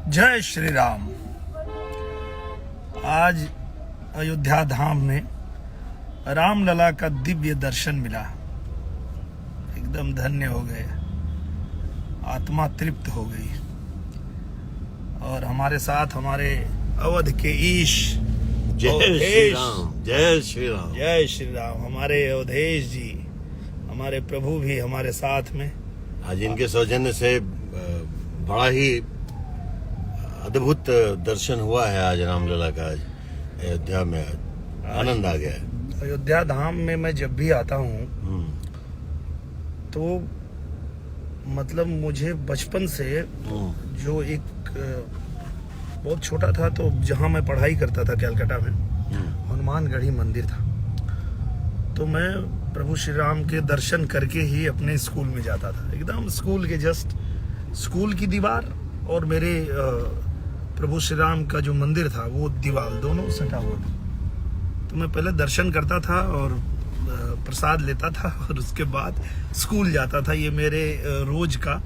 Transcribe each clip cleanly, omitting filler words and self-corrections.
जय श्री राम। आज अयोध्या धाम में रामलला का दिव्य दर्शन मिला। एकदम धन्य हो गए, आत्मा तृप्त हो गई। और हमारे साथ हमारे अवध के ईश जय श्री राम, जय श्री राम, जय श्री राम। हमारे अवधेश जी, हमारे प्रभु भी हमारे साथ में। आज इनके सौजन्य से बड़ा ही अद्भुत दर्शन हुआ है। आज रामलला का आज अयोध्या में आनंद आ गया है। अयोध्या धाम में मैं जब भी आता हूँ तो मतलब मुझे बचपन से जो एक बहुत छोटा था तो जहाँ मैं पढ़ाई करता था कलकत्ता में, हनुमानगढ़ी मंदिर था। तो मैं प्रभु श्री राम के दर्शन करके ही अपने स्कूल में जाता था। एकदम स्कूल के जस्ट स्कूल की दीवार और मेरे प्रभु श्री राम का जो मंदिर था वो दीवार दोनों सटा हुआ था। तो मैं पहले दर्शन करता था और प्रसाद लेता था और उसके बाद स्कूल जाता था। ये मेरे रोज का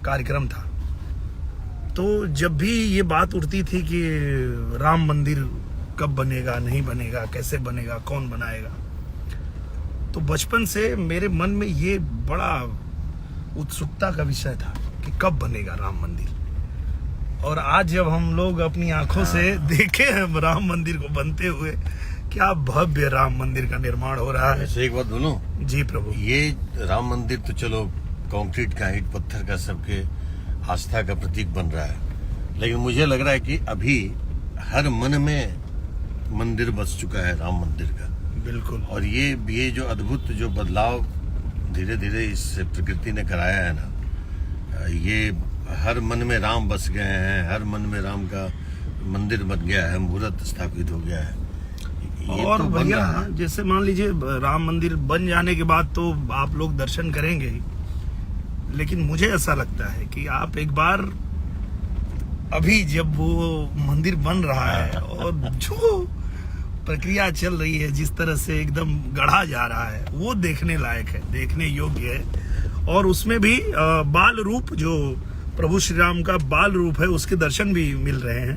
कार्यक्रम था। तो जब भी ये बात उठती थी कि राम मंदिर कब बनेगा, नहीं बनेगा, कैसे बनेगा, कौन बनाएगा, तो बचपन से मेरे मन में ये बड़ा उत्सुकता का विषय था कि कब बनेगा राम मंदिर। और आज जब हम लोग अपनी आंखों से देखे हैं राम मंदिर को बनते हुए, क्या भव्य राम मंदिर का निर्माण हो रहा है। ऐसे एक बात बोलूं? जी प्रभु। ये राम मंदिर तो चलो कंक्रीट का, ईंट पत्थर का, सबके आस्था का प्रतीक बन रहा है, लेकिन मुझे लग रहा है कि अभी हर मन में मंदिर बस चुका है राम मंदिर का। बिल्कुल। और ये जो अद्भुत जो बदलाव धीरे धीरे इस प्रकृति ने कराया है ना, ये हर मन में राम बस गए हैं, हर मन में राम का मंदिर बन गया है, मूर्त स्थापित हो गया है। और तो भैया जैसे मान लीजिए राम मंदिर बन जाने के बाद तो आप लोग दर्शन करेंगे ही, लेकिन मुझे ऐसा लगता है कि आप एक बार अभी जब वो मंदिर बन रहा है और जो प्रक्रिया चल रही है, जिस तरह से एकदम गढ़ा जा रहा है, वो देखने लायक है, देखने योग्य है। और उसमें भी बाल रूप, जो प्रभु श्री राम का बाल रूप है, उसके दर्शन भी मिल रहे हैं।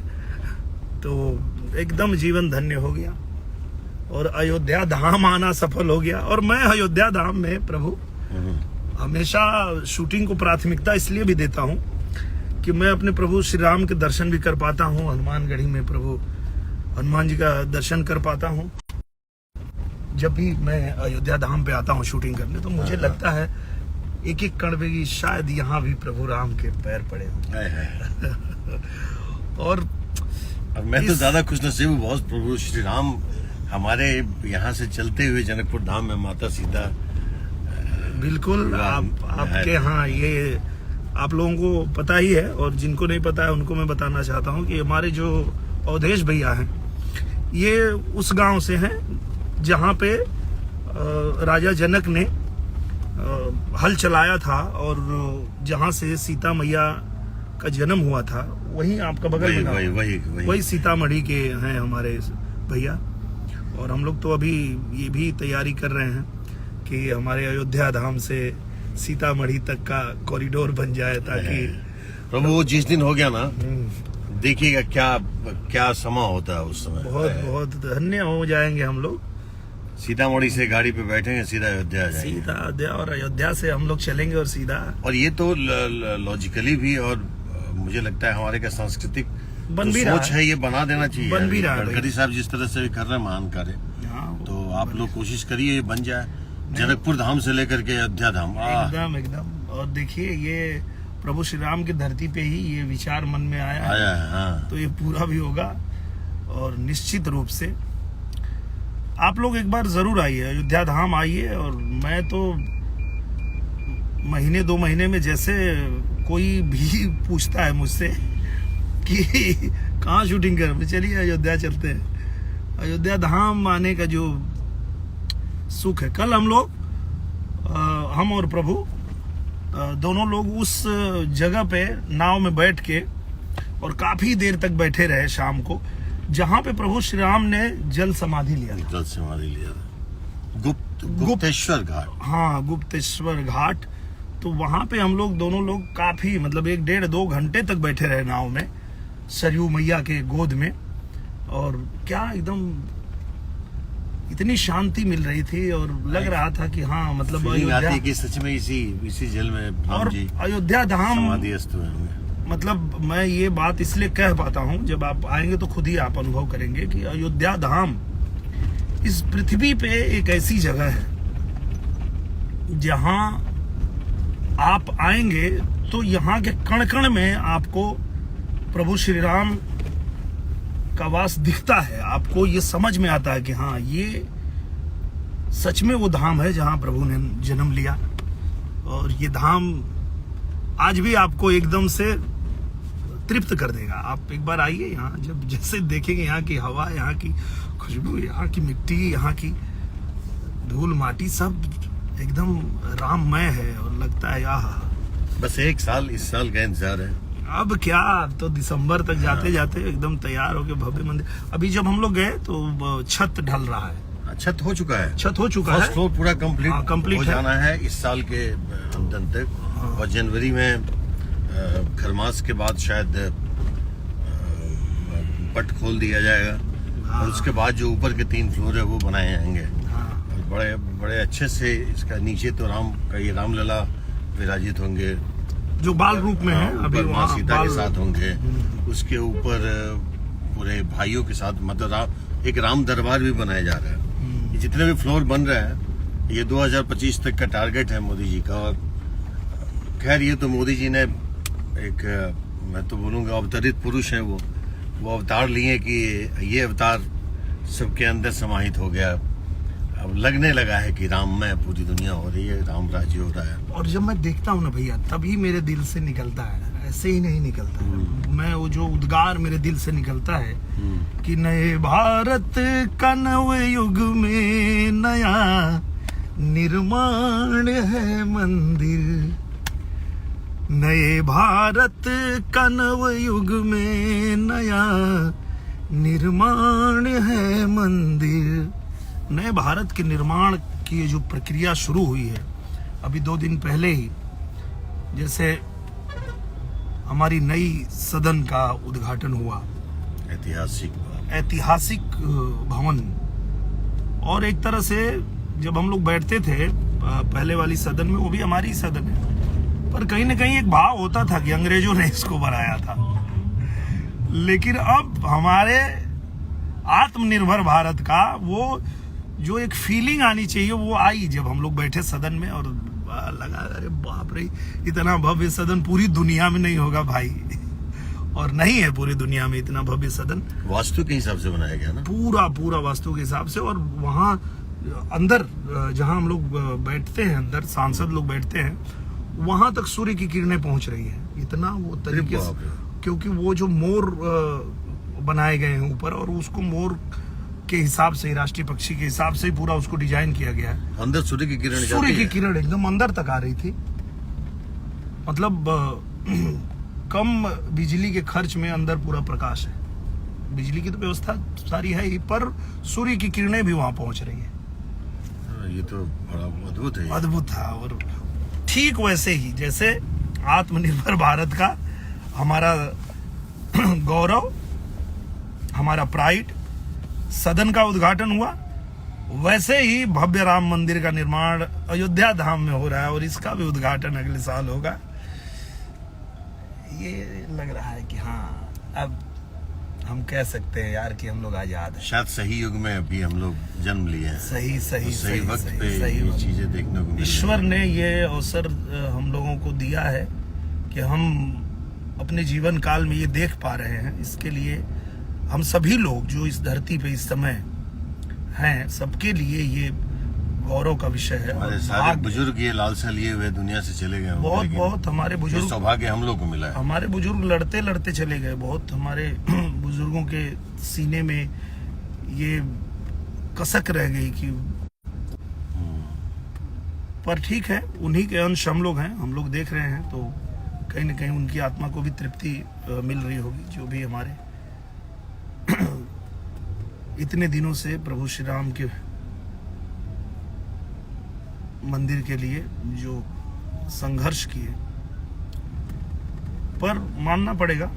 तो एकदम जीवन धन्य हो गया और अयोध्या धाम आना सफल हो गया। और मैं अयोध्या धाम में प्रभु हमेशा शूटिंग को प्राथमिकता इसलिए भी देता हूँ कि मैं अपने प्रभु श्री राम के दर्शन भी कर पाता हूँ। हनुमानगढ़ी में प्रभु हनुमान जी का दर्शन कर पाता हूँ। जब भी मैं अयोध्या धाम पे आता हूँ शूटिंग करने, तो मुझे लगता है एक एक कण पे शायद यहाँ भी प्रभु राम के पैर पड़े हों। और मैं तो ज्यादा खुशनसीब हूँ बहुत। प्रभु श्री राम हमारे यहाँ से चलते हुए जनकपुर धाम में माता सीता। बिल्कुल। आपके यहाँ ये आप लोगों को पता ही है, और जिनको नहीं पता है उनको मैं बताना चाहता हूँ कि हमारे जो अवधेश भैया हैं, ये उस गांव से हैं जहाँ पे राजा जनक ने हल चलाया था और जहाँ से सीता मैया का जन्म हुआ था, वही आपका बगल में वही सीतामढ़ी के हैं हमारे भैया। और हम लोग तो अभी ये भी तैयारी कर रहे हैं कि हमारे अयोध्या धाम से सीतामढ़ी तक का कॉरिडोर बन जाए, ताकि प्रभु वो जिस दिन हो गया ना, देखिएगा क्या समा होता है उस समय। बहुत धन्य हो जाएंगे हम लोग। सीतामढ़ी से गाड़ी पे बैठेंगे, सीधा अयोध्या जाएंगे। सीधा अयोध्या, और अयोध्या से हम लोग चलेंगे और सीधा। और ये तो लॉजिकली भी, और मुझे लगता है हमारे का सांस्कृतिक सोच है, ये बना देना चाहिए। बन भी रहा है। गडकरी साहब जिस तरह से कर रहे हैं महान कार्य, तो आप लोग कोशिश करिए ये बन जाए, जनकपुर धाम से लेकर के अयोध्या धाम। एकदम। और देखिए, ये प्रभु श्री राम की धरती पे ही ये विचार मन में आया है। हाँ। तो ये पूरा भी होगा। और निश्चित रूप से आप लोग एक बार जरूर आइए, अयोध्या धाम आइए। और मैं तो महीने 2 महीने में, जैसे कोई भी पूछता है मुझसे कि कहाँ शूटिंग कर, चलिए अयोध्या चलते हैं। अयोध्या धाम आने का जो सुख है, कल हम लोग हम और प्रभु दोनों लोग उस जगह पे नाव में बैठ के और काफी देर तक बैठे रहे शाम को, जहाँ पे प्रभु श्री राम ने जल समाधि लिया गुप्तेश्वर घाट। हाँ, गुप्तेश्वर घाट। तो वहां पे हम लोग दोनों लोग काफी मतलब 1-1.5-2 घंटे तक बैठे रहे नाव में। सरयू मैया के गोद में, और क्या एकदम इतनी शांति मिल रही थी और लग रहा था कि हाँ मतलब फीलिंग अयोध्या, आती है कि सच में इसी जल में राम और जी अयोध्या धाम, समाधिस्थ हुए होंगे। मतलब मैं ये बात इसलिए कह पाता हूँ, जब आप आएंगे तो खुद ही आप अनुभव करेंगे कि अयोध्या धाम इस पृथ्वी पे एक ऐसी जगह है जहां आप आएंगे तो यहाँ के कण कण में आपको प्रभु श्री राम का वास दिखता है। आपको ये समझ में आता है कि हाँ ये सच में वो धाम है जहां प्रभु ने जन्म लिया। और ये धाम आज भी आपको एकदम से तृप्त कर देगा। आप एक बार आइए यहाँ, जब जैसे देखेंगे यहाँ की हवा, यहाँ की खुशबू, यहाँ की मिट्टी, यहाँ की धूल माटी, सब एकदम राममय है और लगता है आहा। बस एक साल, इस साल का इंतजार है। अब क्या, तो दिसंबर तक जाते जाते एकदम तैयार होके भव्य मंदिर। अभी जब हम लोग गए तो छत ढल रहा है। छत हो चुका है, छत हो चुका है, फर्स्ट फ्लोर पूरा कंप्लीट हो है। जाना है इस साल के अंत तक। और जनवरी में खरमास के बाद शायद पट खोल दिया जाएगा। और उसके बाद जो ऊपर के 3 फ्लोर है वो बनाए जाएंगे। और बड़े बड़े अच्छे से इसका नीचे तो राम का ये रामलला विराजित होंगे जो बाल रूप में है। अभी माँ सीता के साथ होंगे। उसके ऊपर पूरे भाइयों के साथ मतलब एक राम दरबार भी बनाया जा रहा है। ये जितने भी फ्लोर बन रहे हैं ये 2025 तक का टारगेट है मोदी जी का। और खैर ये तो मोदी जी ने एक, मैं तो बोलूँगा अवतरित पुरुष है वो अवतार लिए कि ये अवतार सबके अंदर समाहित हो गया। अब लगने लगा है कि राममय पूरी दुनिया हो रही है, राम राज्य हो रहा है। और जब मैं देखता हूँ ना भैया, तभी मेरे दिल से निकलता है, ऐसे ही नहीं निकलता है। मैं वो जो उद्गार मेरे दिल से निकलता है कि नए भारत का नव युग में नया निर्माण है मंदिर। नए भारत का नव युग में नया निर्माण है मंदिर। नए भारत के निर्माण की जो प्रक्रिया शुरू हुई है, अभी 2 दिन पहले ही जैसे हमारी नई सदन का उद्घाटन हुआ, ऐतिहासिक भवन। और एक तरह से जब हम लोग बैठते थे पहले वाली सदन में, वो भी हमारी सदन है, पर कहीं ना कहीं एक भाव होता था कि अंग्रेजों ने इसको बनाया था। लेकिन अब हमारे आत्मनिर्भर भारत का वो जो एक फीलिंग आनी चाहिए वो आई जब हम लोग बैठे सदन में। और लगा अरे बाप रे, इतना भव्य सदन पूरी दुनिया में नहीं होगा भाई। और नहीं है पूरी दुनिया में इतना भव्य सदन। वास्तु के हिसाब से बनाया गया ना, पूरा वास्तु के हिसाब से। और वहाँ अंदर जहाँ हम लोग बैठते हैं, अंदर सांसद लोग बैठते हैं, वहां तक सूर्य की किरणें पहुंच रही हैं। इतना वो तरीके से, क्योंकि वो जो मोर बनाए गए हैं ऊपर, और उसको मोर के हिसाब से, राष्ट्रीय पक्षी के हिसाब से पूरा उसको डिजाइन किया गया है। अंदर सूर्य की किरण एकदम अंदर तक आ रही थी। मतलब कम बिजली के खर्च में अंदर पूरा प्रकाश है। बिजली की तो व्यवस्था सारी है ही, पर सूर्य की किरणें भी वहां पहुंच रही है। ये तो बड़ा अद्भुत है। अद्भुत था। और ठीक वैसे ही जैसे आत्मनिर्भर भारत का हमारा गौरव, हमारा प्राइड, सदन का उद्घाटन हुआ, वैसे ही भव्य राम मंदिर का निर्माण अयोध्या धाम में हो रहा है। और इसका भी उद्घाटन अगले साल होगा। ये लग रहा है कि हाँ, अब हम कह सकते हैं यार कि हम लोग आजाद हैं। शायद सही युग में अभी हम लोग जन्म लिए हैं। सही वक्त पे ये चीजें देखने को मिली। ईश्वर ने ये अवसर हम लोगों को दिया है कि हम अपने जीवन काल में ये देख पा रहे हैं। इसके लिए हम सभी लोग जो इस धरती पे इस समय हैं, सबके लिए ये गौरव का विषय है। हमारे सारे बुजुर्ग ये लालसा लिए हुए दुनिया से चले गए। बहुत हमारे बुजुर्ग, सौभाग्य हम लोग को मिला है। हमारे बुजुर्ग लड़ते लड़ते चले गए। बहुत हमारे बुजुर्गों के सीने में ये कसक रह गई कि, पर ठीक है, उन्हीं के अंश हम लोग हैं, हम लोग देख रहे हैं। तो कहीं ना कहीं उनकी आत्मा को भी तृप्ति मिल रही होगी, जो भी हमारे इतने दिनों से प्रभु श्री राम के मंदिर के लिए जो संघर्ष किए। पर मानना पड़ेगा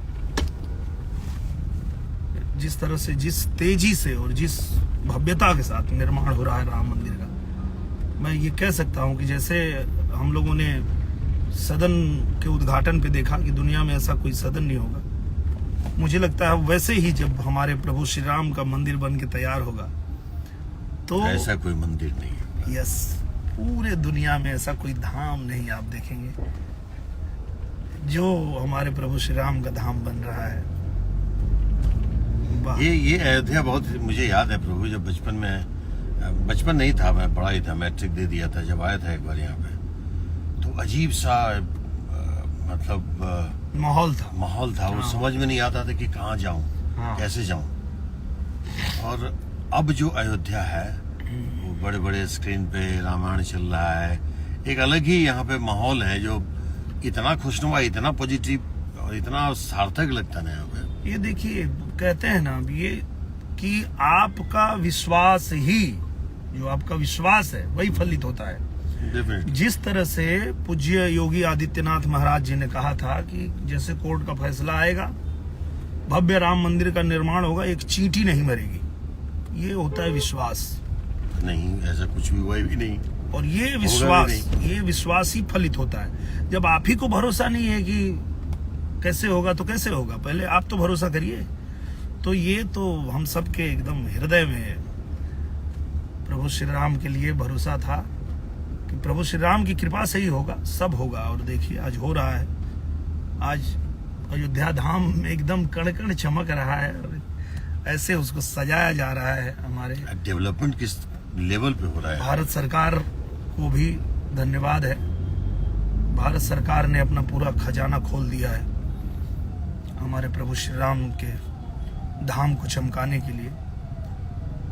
जिस तरह से, जिस तेजी से और जिस भव्यता के साथ निर्माण हो रहा है राम मंदिर का, मैं ये कह सकता हूँ कि जैसे हम लोगों ने सदन के उद्घाटन पे देखा कि दुनिया में ऐसा कोई सदन नहीं होगा, मुझे लगता है वैसे ही जब हमारे प्रभु श्री राम का मंदिर बन के तैयार होगा तो ऐसा कोई मंदिर नहीं है। यस, पूरे दुनिया में ऐसा कोई धाम नहीं आप देखेंगे जो हमारे प्रभु श्री राम का धाम बन रहा है। वाह। ये अयोध्या बहुत, मुझे याद है प्रभु, जब बचपन नहीं था, मैं बड़ा ही था, मैट्रिक दे दिया था जब आया था एक बार यहाँ पे, तो अजीब सा मतलब माहौल था। वो समझ में नहीं आता था कि कहाँ जाऊं, कैसे जाऊं। और अब जो अयोध्या है वो बड़े बड़े स्क्रीन पे रामायण चल रहा है, एक अलग ही यहाँ पे माहौल है जो इतना खुशनुमा, इतना पॉजिटिव और इतना सार्थक लगता है यहाँ पे। ये देखिए, कहते हैं ना ये कि आपका विश्वास ही, जो आपका विश्वास है वही फलित होता है। Definitely. जिस तरह से पूज्य योगी आदित्यनाथ महाराज जी ने कहा था कि जैसे कोर्ट का फैसला आएगा, भव्य राम मंदिर का निर्माण होगा, एक चींटी नहीं मरेगी, ये होता है विश्वास। नहीं, ऐसा कुछ भी हुआ भी नहीं। और ये विश्वास ही फलित होता है। जब आप ही को भरोसा नहीं है कि कैसे होगा तो कैसे होगा, पहले आप तो भरोसा करिए। तो ये तो हम सबके एकदम हृदय में प्रभु श्री राम के लिए भरोसा था कि प्रभु श्री राम की कृपा से ही होगा, सब होगा। और देखिए आज हो रहा है, आज अयोध्या धाम एकदम कण कण चमक रहा है, ऐसे उसको सजाया जा रहा है। हमारे डेवलपमेंट किस लेवल पे हो रहा है। भारत सरकार को भी धन्यवाद है, भारत सरकार ने अपना पूरा खजाना खोल दिया है हमारे प्रभु श्री राम के धाम को चमकाने के लिए,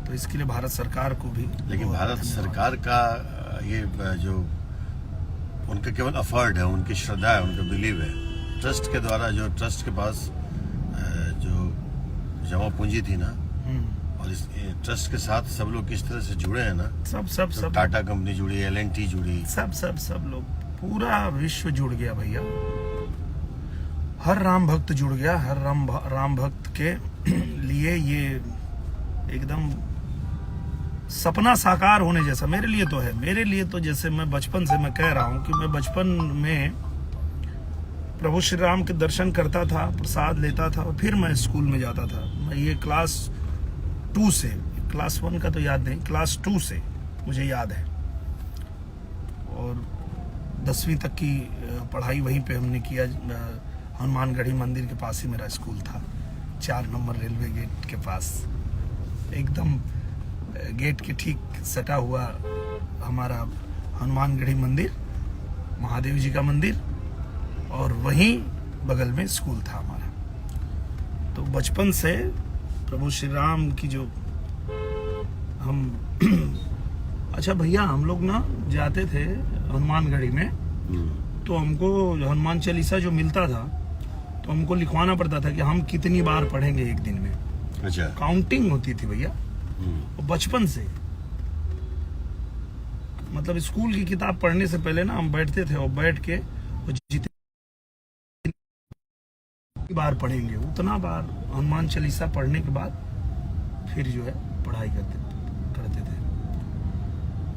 तो इसके लिए भारत सरकार को भी। लेकिन भारत सरकार का ये जो उनका केवल अफर्ट है, उनकी श्रद्धा है, उनका बिलीव है, ट्रस्ट के द्वारा, जो ट्रस्ट के पास जो जमा पूंजी थी ना, और इस ट्रस्ट के साथ सब लोग किस तरह से जुड़े हैं ना, सब टाटा कंपनी जुड़ी, L&T जुड़ी, सब लोग, पूरा विश्व जुड़ गया भैया। हर राम भक्त जुड़ गया, हर राम भक्त के लिए ये एकदम सपना साकार होने जैसा मेरे लिए तो है। मेरे लिए तो जैसे मैं बचपन से मैं कह रहा हूँ कि मैं बचपन में प्रभु श्री राम के दर्शन करता था, प्रसाद लेता था और फिर मैं स्कूल में जाता था। मैं ये क्लास 2 से, क्लास 1 का तो याद नहीं, क्लास 2 से मुझे याद है। और 10वीं तक की पढ़ाई वहीं पे हमने किया। हनुमानगढ़ी मंदिर के पास ही मेरा स्कूल था, 4 नंबर रेलवे गेट के पास, एकदम गेट के ठीक सटा हुआ हमारा हनुमानगढ़ी मंदिर, महादेव जी का मंदिर, और वहीं बगल में स्कूल था हमारा। तो बचपन से प्रभु श्री राम की जो हम अच्छा भैया, हम लोग ना जाते थे हनुमानगढ़ी में, तो हमको हनुमान चालीसा जो मिलता था तो हमको लिखवाना पड़ता था कि हम कितनी बार पढ़ेंगे एक दिन में। अच्छा, काउंटिंग होती थी भैया। और बचपन से, मतलब स्कूल की किताब पढ़ने से पहले ना हम बैठते थे और बैठ के जितनी बार पढ़ेंगे उतना बार हनुमान चालीसा पढ़ने के बाद फिर जो है पढ़ाई करते थे।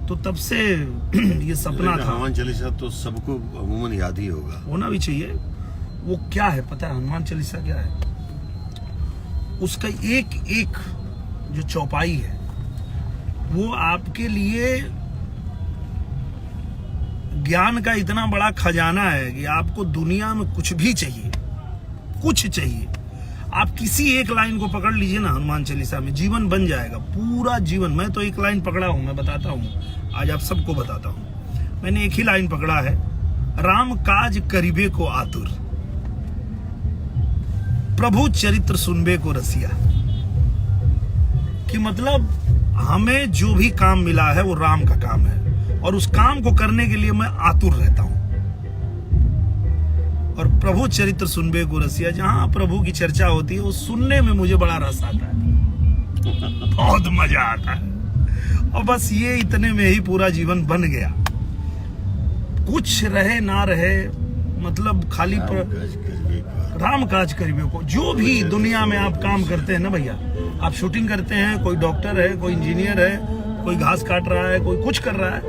तो तब से ये सपना था। हनुमान चालीसा तो सबको अमूमन याद ही होगा, होना भी चाहिए। वो क्या है पता है हनुमान चालीसा क्या है? उसका एक एक जो चौपाई है वो आपके लिए ज्ञान का इतना बड़ा खजाना है कि आपको दुनिया में कुछ भी चाहिए, कुछ चाहिए, आप किसी एक लाइन को पकड़ लीजिए ना हनुमान चालीसा में, जीवन बन जाएगा, पूरा जीवन। मैं तो एक लाइन पकड़ा हूं, मैं बताता हूं, आज आप सबको बताता हूं। मैंने एक ही लाइन पकड़ा है, राम काज करीबे को आतुर, प्रभु चरित्र सुनबे को रसिया। कि मतलब हमें जो भी काम मिला है वो राम का काम है और उस काम को करने के लिए मैं आतुर रहता हूं। और प्रभु चरित्र सुनबे को रसिया, जहां प्रभु की चर्चा होती है वो सुनने में मुझे बड़ा रस आता है, बहुत मजा आता है। और बस ये इतने में ही पूरा जीवन बन गया, कुछ रहे ना रहे, मतलब खाली राम काज करिबे को। जो भी दुनिया में आप काम करते हैं ना भैया, आप शूटिंग करते हैं, कोई डॉक्टर है, कोई इंजीनियर है, कोई घास काट रहा है, कोई कुछ कर रहा है,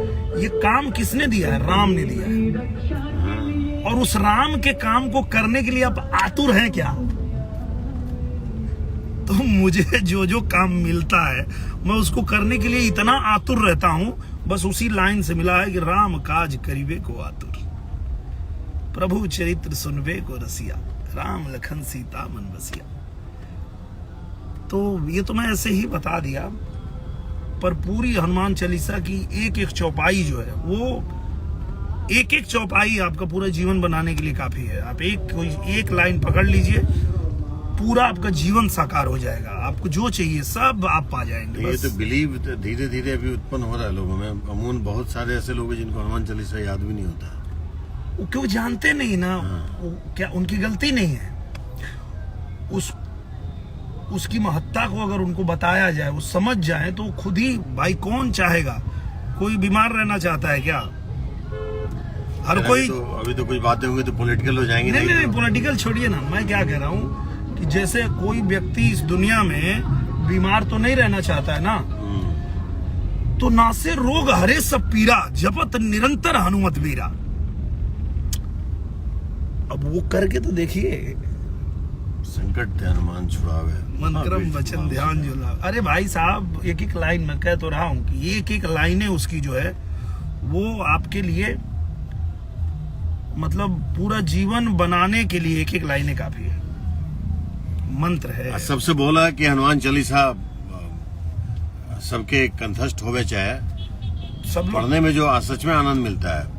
ये काम किसने दिया है? राम ने दिया है। और उस राम के काम को करने के लिए आप आतुर हैं क्या? तो मुझे जो जो काम मिलता है मैं उसको करने के लिए इतना आतुर रहता हूं। बस उसी लाइन से मिला है कि राम काज करिबे को आतुर, प्रभु चरित्र सुनबे को रसिया, राम लखन सीता मन बसिया। तो ये तो मैं ऐसे ही बता दिया, पर पूरी हनुमान चालीसा की एक एक चौपाई जो है, वो एक एक चौपाई आपका पूरा जीवन बनाने के लिए काफी है। आप एक लाइन पकड़ लीजिए, पूरा आपका जीवन साकार हो जाएगा। आपको जो चाहिए सब आप पा जाएंगे। ये तो बिलीव धीरे धीरे अभी उत्पन्न हो रहा है लोगों में। अमूमन बहुत सारे ऐसे लोग हैं जिनको हनुमान चालीसा याद भी नहीं होता, वो क्यों जानते नहीं ना। वो क्या उनकी गलती नहीं है? उसकी महत्ता को अगर उनको बताया जाए, वो समझ जाए, तो खुद ही, भाई कौन चाहेगा? कोई बीमार रहना चाहता है क्या? हर कोई तो अभी तो कुछ बातें होंगी तो पॉलिटिकल हो जाएंगे। नहीं, पॉलिटिकल छोड़िए ना। मैं क्या कह रहा हूँ कि जैसे कोई व्यक्ति इस दुनिया में बीमार तो नहीं रहना चाहता है ना, तो नासे रोग हरे सब पीरा, जपत निरंतर हनुमत वीरा। अब वो करके तो देखिए, संकट ते हनुमान छुड़ावे, मन क्रम वचन ध्यान जो लावे। अरे भाई साहब, एक एक लाइन मैं कह तो रहा हूँ कि एक एक लाइनें उसकी जो है वो आपके लिए, मतलब पूरा जीवन बनाने के लिए एक एक लाइनें काफी है, मंत्र है। सबसे बोला कि हनुमान चालीसा सबके कंठस्थ होवे, चाहे सब पढ़ने में जो सच में आनंद मिलता है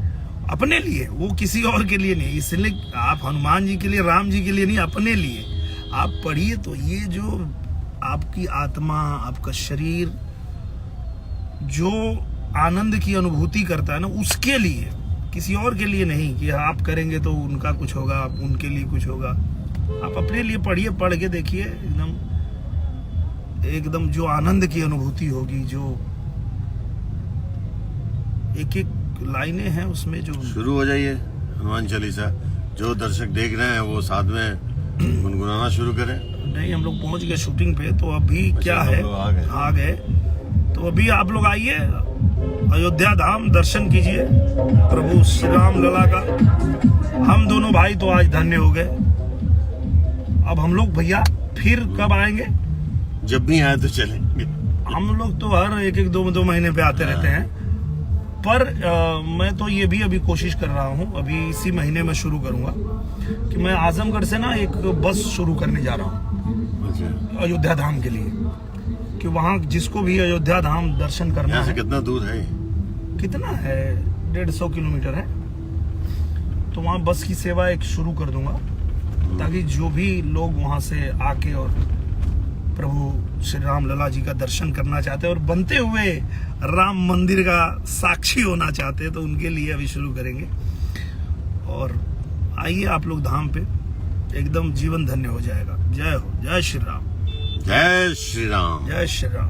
अपने लिए, वो किसी और के लिए नहीं। इसलिए आप हनुमान जी के लिए, राम जी के लिए नहीं, अपने लिए आप पढ़िए। तो ये जो आपकी आत्मा, आपका शरीर जो आनंद की अनुभूति करता है ना, उसके लिए, किसी और के लिए नहीं कि आप करेंगे तो उनका कुछ होगा, उनके लिए कुछ होगा। आप अपने लिए पढ़िए, पढ़ के देखिए, एकदम जो आनंद की अनुभूति होगी, जो एक एक लाइनें हैं उसमें जो। शुरू हो जाइए हनुमान चालीसा। जो दर्शक देख रहे हैं वो साथ में गुनगुनाना शुरू करें। नहीं, हम लोग पहुंच गए शूटिंग पे, तो अभी क्या है, आ गए। तो अभी आप लोग आइए, अयोध्या धाम दर्शन कीजिए प्रभु श्री राम लला का। हम दोनों भाई तो आज धन्य हो गए। अब हम लोग भैया फिर कब आएंगे? जब भी आए तो चलेंगे। हम लोग तो हर एक दो महीने पे आते रहते हैं, पर मैं तो ये भी अभी कोशिश कर रहा हूँ, अभी इसी महीने में शुरू करूंगा कि मैं आजमगढ़ से ना एक बस शुरू करने जा रहा हूँ अयोध्या धाम के लिए, कि वहाँ जिसको भी अयोध्या धाम दर्शन करना है। कितना दूर है? कितना है? 150 किलोमीटर है। तो वहाँ बस की सेवा एक शुरू कर दूंगा, ताकि जो भी लोग वहाँ से आके और प्रभु श्री राम लला जी का दर्शन करना चाहते हैं और बनते हुए राम मंदिर का साक्षी होना चाहते हैं, तो उनके लिए अभी शुरू करेंगे। और आइए आप लोग धाम पे, एकदम जीवन धन्य हो जाएगा। जय हो, जय श्री राम, जय श्री राम, जय श्री राम।